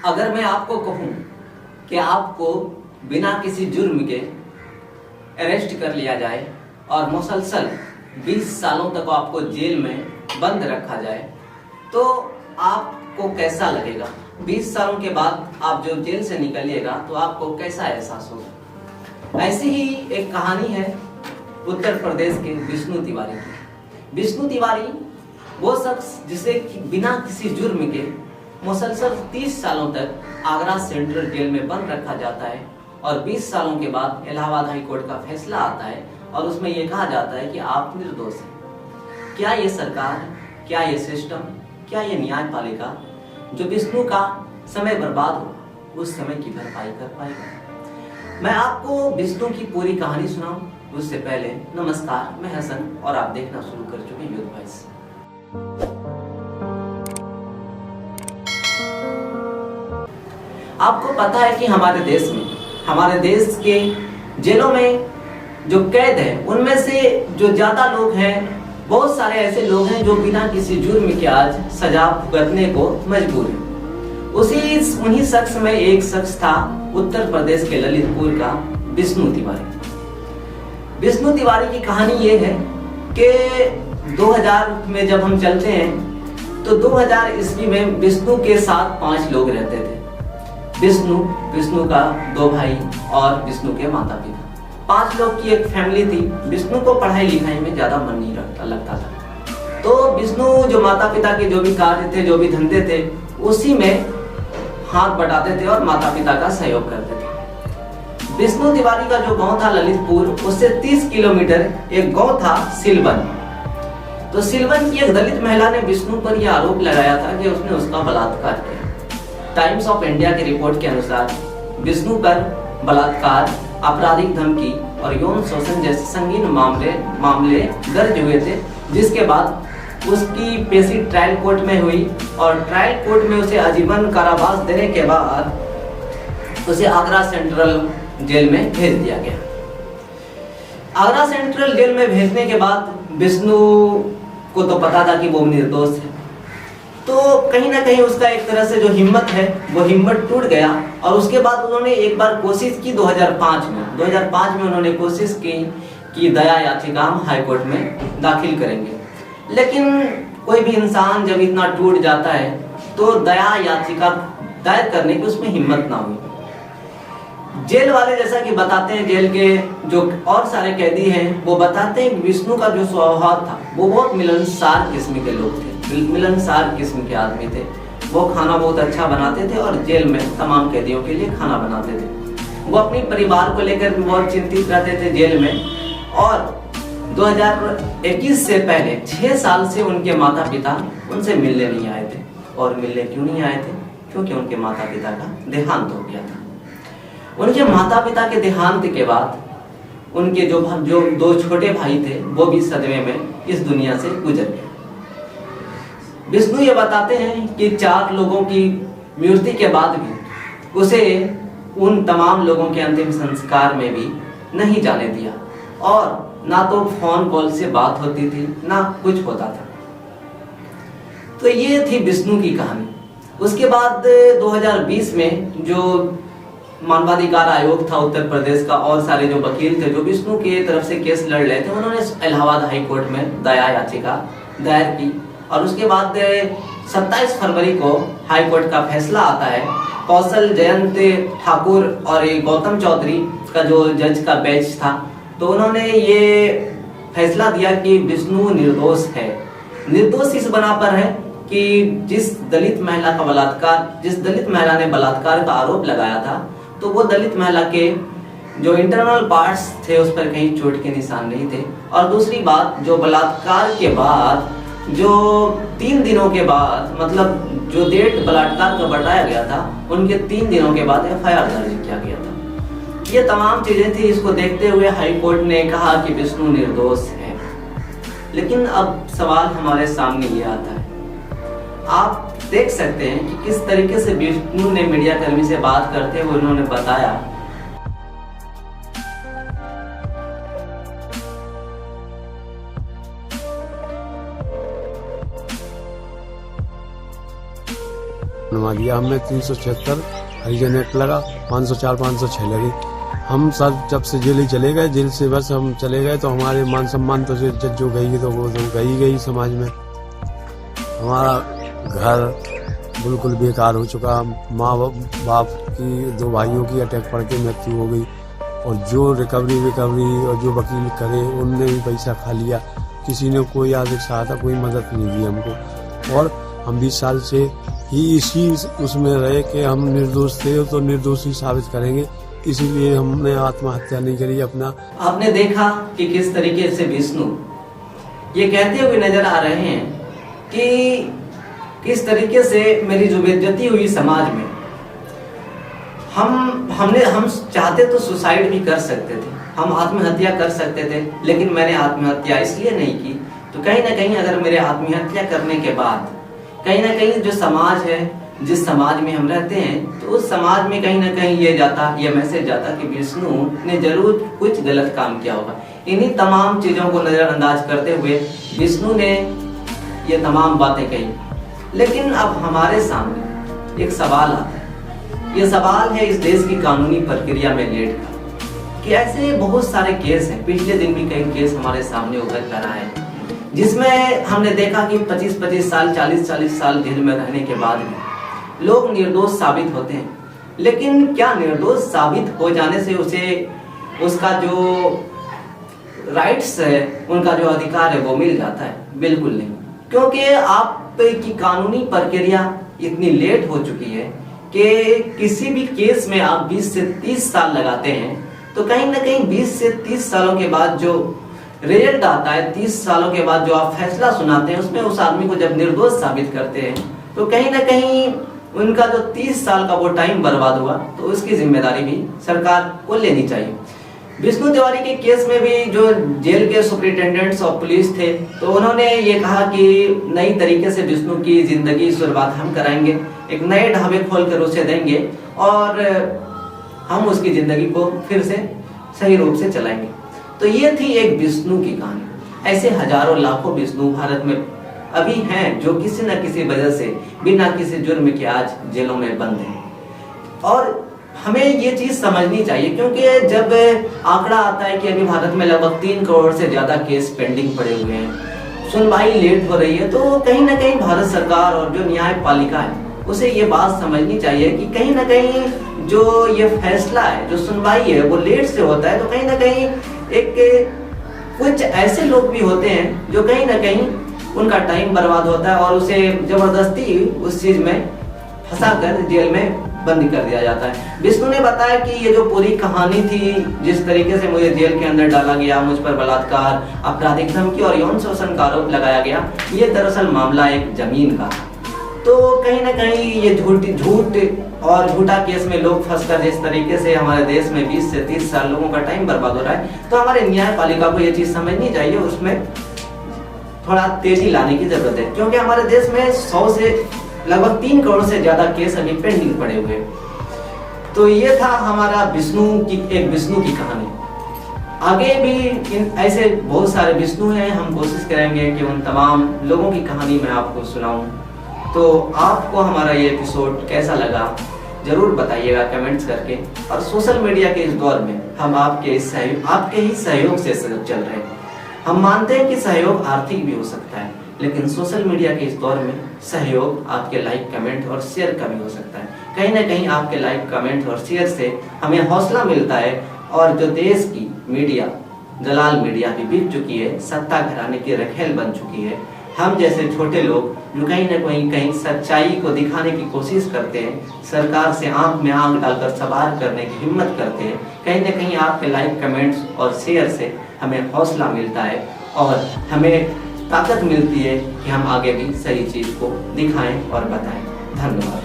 अगर मैं आपको कहूं कि आपको बिना किसी जुर्म के अरेस्ट कर लिया जाए और मुसलसल 20 सालों तक आपको जेल में बंद रखा जाए तो आपको कैसा लगेगा? 20 सालों के बाद आप जो जेल से निकलिएगा तो आपको कैसा एहसास होगा? ऐसी ही एक कहानी है उत्तर प्रदेश के विष्णु तिवारी की। विष्णु तिवारी वो शख्स जिसे बिना किसी जुर्म के मुसलसल 30 सालों तक आगरा सेंट्रल जेल में बंद रखा जाता है और 20 सालों के बाद इलाहाबाद हाई कोर्ट का फैसला आता है और उसमें यह कहा जाता है कि आप निर्दोष हैं। क्या ये सरकार, क्या ये सिस्टम, क्या ये न्यायपालिका जो विष्णु का समय बर्बाद हो उस समय की भरपाई कर पाएगा? मैं आपको विष्णु की पूरी कहानी सुनाऊं उससे पहले नमस्कार, मैं हसन और आप देखना शुरू कर चुके यूथ वॉइस। आपको पता है कि हमारे देश के जेलों में जो कैद है उनमें से जो ज्यादा लोग हैं, बहुत सारे ऐसे लोग हैं जो बिना किसी जुर्म के आज सजा भुगतने को मजबूर हैं। उन्हीं शख्स में एक शख्स था उत्तर प्रदेश के ललितपुर का विष्णु तिवारी। विष्णु तिवारी की कहानी ये है कि 2000 में जब हम चलते हैं तो 2000 ईस्वी में विष्णु के साथ 5 लोग रहते थे। विष्णु का 2 भाई और विष्णु के माता पिता, 5 लोग की एक फैमिली थी। विष्णु को पढ़ाई लिखाई में ज्यादा मन नहीं लगता था, तो विष्णु जो माता पिता के जो भी कार्य थे, जो भी धंधे थे, उसी में हाथ बटाते थे और माता पिता का सहयोग करते थे। विष्णु तिवारी का जो गांव था ललितपुर, उससे 30 किलोमीटर एक गांव था सिलवन। तो सिलवन की एक दलित महिला ने विष्णु पर यह आरोप लगाया था कि उसने उसका बलात्कार किया। टाइम्स ऑफ इंडिया की रिपोर्ट के अनुसार विष्णु पर बलात्कार, आपराधिक धमकी और यौन शोषण जैसे संगीन मामले दर्ज हुए थे, जिसके बाद उसकी पेशी ट्रायल कोर्ट में हुई और ट्रायल कोर्ट में उसे आजीवन कारावास देने के बाद उसे आगरा सेंट्रल जेल में भेज दिया गया। आगरा सेंट्रल जेल में भेजने के बाद विष्णु को तो पता था कि वो निर्दोष है, तो कहीं ना कहीं उसका एक तरह से जो हिम्मत है वो हिम्मत टूट गया और उसके बाद उन्होंने एक बार कोशिश की 2005 में उन्होंने कोशिश की कि दया याचिका हम हाई कोर्ट में दाखिल करेंगे। लेकिन कोई भी इंसान जब इतना टूट जाता है तो दया याचिका दायर करने की उसमें हिम्मत ना हुई। जेल वाले जैसा कि बताते हैं, जेल के जो और सारे कैदी हैं वो बताते हैं कि विष्णु का जो स्वभाव था वो बहुत मिलनसार किस्म के लोग थे, मिलनसार किस्म के आदमी थे। वो खाना बहुत अच्छा बनाते थे और जेल में तमाम कैदियों के लिए खाना बनाते थे। वो अपने परिवार को लेकर भी बहुत चिंतित रहते थे जेल में। और 2021 से पहले 6 साल से उनके माता पिता उनसे मिलने नहीं आए थे। और मिलने क्यों नहीं आए थे? क्योंकि उनके माता पिता का देहांत हो गया था। उनके माता पिता के देहांत के बाद उनके जो 2 छोटे भाई थे वो भी सदमे में इस दुनिया से गुजर गए। विष्णु ये बताते हैं कि 4 लोगों की मृत्यु के बाद भी उसे उन तमाम लोगों के अंतिम संस्कार में भी नहीं जाने दिया और ना तो फोन कॉल से बात होती थी, ना कुछ होता था। तो ये थी विष्णु की कहानी। उसके बाद 2020 में जो मानवाधिकार आयोग था उत्तर प्रदेश का और सारे जो वकील थे जो विष्णु के तरफ से केस लड़ रहे थे, उन्होंने इलाहाबाद हाई कोर्ट में दया याचिका दायर की और उसके बाद 27 फरवरी को हाई कोर्ट का फैसला आता है। कौशल जयंत ठाकुर और गौतम चौधरी का जो जज का बेंच था, तो उन्होंने ये फैसला दिया कि विष्णु निर्दोष है। निर्दोष इस बना पर है कि जिस दलित महिला ने बलात्कार का आरोप लगाया था, तो वो दलित महिला के जो इंटरनल पार्ट्स थे उस पर कहीं चोट के निशान नहीं थे। और दूसरी बात, जो बलात्कार के बाद जो 3 दिनों के बाद, मतलब जो डेट बलात्कार का बताया गया था, उनके 3 दिनों के बाद FIR दर्ज किया गया था। ये तमाम चीजें थी। इसको देखते हुए हाई कोर्ट ने कहा कि विष्णु निर्दोष है। लेकिन अब सवाल हमारे सामने ये आता है, आप देख सकते हैं कि किस तरीके से विष्णु ने मीडिया कर्मी से बात करते हुए उन्होंने बताया बनवा दिया। हमें 376 हरिजन एक्ट लगा, 504 506 लगी। हम सब जब से जेल ही चले गए, जेल से बस हम चले गए तो हमारे मान सम्मान तो इज्जत जो गई तो वो तो गई समाज में। हमारा घर बिल्कुल बेकार हो चुका। माँ बाप की 2 भाइयों की अटैक पड़ के मृत्यु हो गई, और जो रिकवरी और जो वकील करे उनने भी पैसा खा लिया। किसी ने कोई आर्थिक सहायता, कोई मदद नहीं दी हमको, और हम 20 साल से ही इसी उसमें रहे कि हम निर्दोष थे तो निर्दोषी साबित करेंगे, इसीलिए हमने आत्महत्या नहीं करी अपना। आपने देखा कि किस तरीके से विष्णु ये कहते हुए नजर आ रहे हैं कि किस तरीके से मेरी जो बेइज्जती हुई समाज में, हम चाहते तो सुसाइड भी कर सकते थे, हम आत्महत्या कर सकते थे, लेकिन मैंने आत्महत्या इसलिए नहीं की तो कहीं ना कहीं अगर मेरे आत्महत्या करने के बाद कहीं ना कहीं जो समाज है, जिस समाज में हम रहते हैं, तो उस समाज में कहीं ना कहीं ये मैसेज जाता कि विष्णु ने जरूर कुछ गलत काम किया होगा। इन्हीं तमाम चीजों को नजरअंदाज करते हुए विष्णु ने ये तमाम बातें कही। लेकिन अब हमारे सामने एक सवाल आता है, ये सवाल है इस देश की कानूनी प्रक्रिया में लेट का, कि ऐसे बहुत सारे केस हैं, पिछले दिन भी कई केस हमारे सामने उभर कर आए हैं, जिसमें हमने देखा कि 25-25 साल 40-40 साल जेल में रहने के बाद भी लोग निर्दोष साबित होते हैं। लेकिन क्या निर्दोष साबित हो जाने से उसका जो राइट्स है, उनका जो अधिकार है वो मिल जाता है? बिल्कुल नहीं, क्योंकि आप की कानूनी प्रक्रिया इतनी लेट हो चुकी है कि किसी भी केस में आप 20 से 30 साल लगाते हैं, तो कहीं ना कहीं 20 से 30 सालों के बाद जो रिजल्ट आता है, 30 सालों के बाद जो आप फैसला सुनाते हैं, उसमें उस आदमी को जब निर्दोष साबित करते हैं तो कहीं ना कहीं उनका जो 30 साल का वो टाइम बर्बाद हुआ, तो उसकी जिम्मेदारी भी सरकार को लेनी चाहिए। विष्णु तिवारी के केस में भी जो जेल के सुपरिटेंडेंट्स और पुलिस थे, तो उन्होंने ये कहा कि नई तरीके से विष्णु की जिंदगी शुरुआत हम कराएंगे, एक नए ढाबे खोलकर उसे देंगे और हम उसकी जिंदगी को फिर से सही रूप से चलाएंगे। तो ये थी एक विष्णु की कहानी। ऐसे हजारों लाखों विष्णु भारत में अभी हैं जो किसी न किसी वजह से बिना किसी जुर्म के आज जेलों में बंद हैं, और हमें ये चीज समझनी चाहिए, क्योंकि जब आंकड़ा आता है कि अभी भारत में लगभग 3 करोड़ से ज्यादा केस पेंडिंग पड़े हुए हैं, सुनवाई लेट हो रही है, तो कहीं ना कहीं भारत सरकार और जो न्यायपालिका है उसे ये बात समझनी चाहिए कि कहीं ना कहीं जो ये फैसला है, जो सुनवाई है, वो लेट से होता है, तो कहीं ना कहीं एक कुछ ऐसे लोग भी होते हैं जो कहीं ना कहीं उनका टाइम बर्बाद होता है और उसे जबरदस्ती उस चीज में फंसाकर जेल में बंद कर दिया जाता है। विष्णु ने बताया कि ये जो पूरी कहानी थी, जिस तरीके से मुझे जेल के अंदर डाला गया, मुझ पर बलात्कार, आपराधिक धमकी और यौन शोषण का आरोप लगाया गया, ये दरअसल मामला एक जमीन का। तो कहीं ना कहीं ये झूठ और झूठा केस में लोग फंसकर जिस तरीके से हमारे देश में 20 से 30 साल लोगों का टाइम बर्बाद हो रहा है, तो हमारे न्यायपालिका को ये चीज समझनी चाहिए, उसमें थोड़ा तेजी लाने की जरूरत है, क्योंकि हमारे देश में 100 से लगभग 3 करोड़ से ज्यादा केस अभी पेंडिंग पड़े हुए। तो ये था हमारा विष्णु की कहानी। आगे भी ऐसे बहुत सारे विष्णु हैं, हम कोशिश करेंगे कि उन तमाम लोगों की कहानी मैं आपको सुनाऊं। तो आपको हमारा ये एपिसोड कैसा लगा जरूर बताइएगा कमेंट्स करके। और सोशल मीडिया के इस दौर में हम आपके ही सहयोग से चल रहे हैं। हम मानते हैं कि सहयोग आर्थिक भी हो सकता है, लेकिन सोशल मीडिया के इस दौर में सहयोग आपके लाइक, कमेंट और शेयर का भी हो सकता है। कहीं ना कहीं आपके लाइक, कमेंट और शेयर से हमें हौसला मिलता है, और जो देश की मीडिया, दलाल मीडिया भी बिक चुकी है, सत्ता घराने की रखेल बन चुकी है, हम जैसे छोटे लोग जो कहीं ना कहीं सच्चाई को दिखाने की कोशिश करते हैं, सरकार से आंख में आंख डालकर सवाल करने की हिम्मत करते हैं, कहीं ना कहीं आपके लाइक, कमेंट्स और शेयर से हमें हौसला मिलता है और हमें ताकत मिलती है कि हम आगे भी सही चीज को दिखाएं और बताएं। धन्यवाद।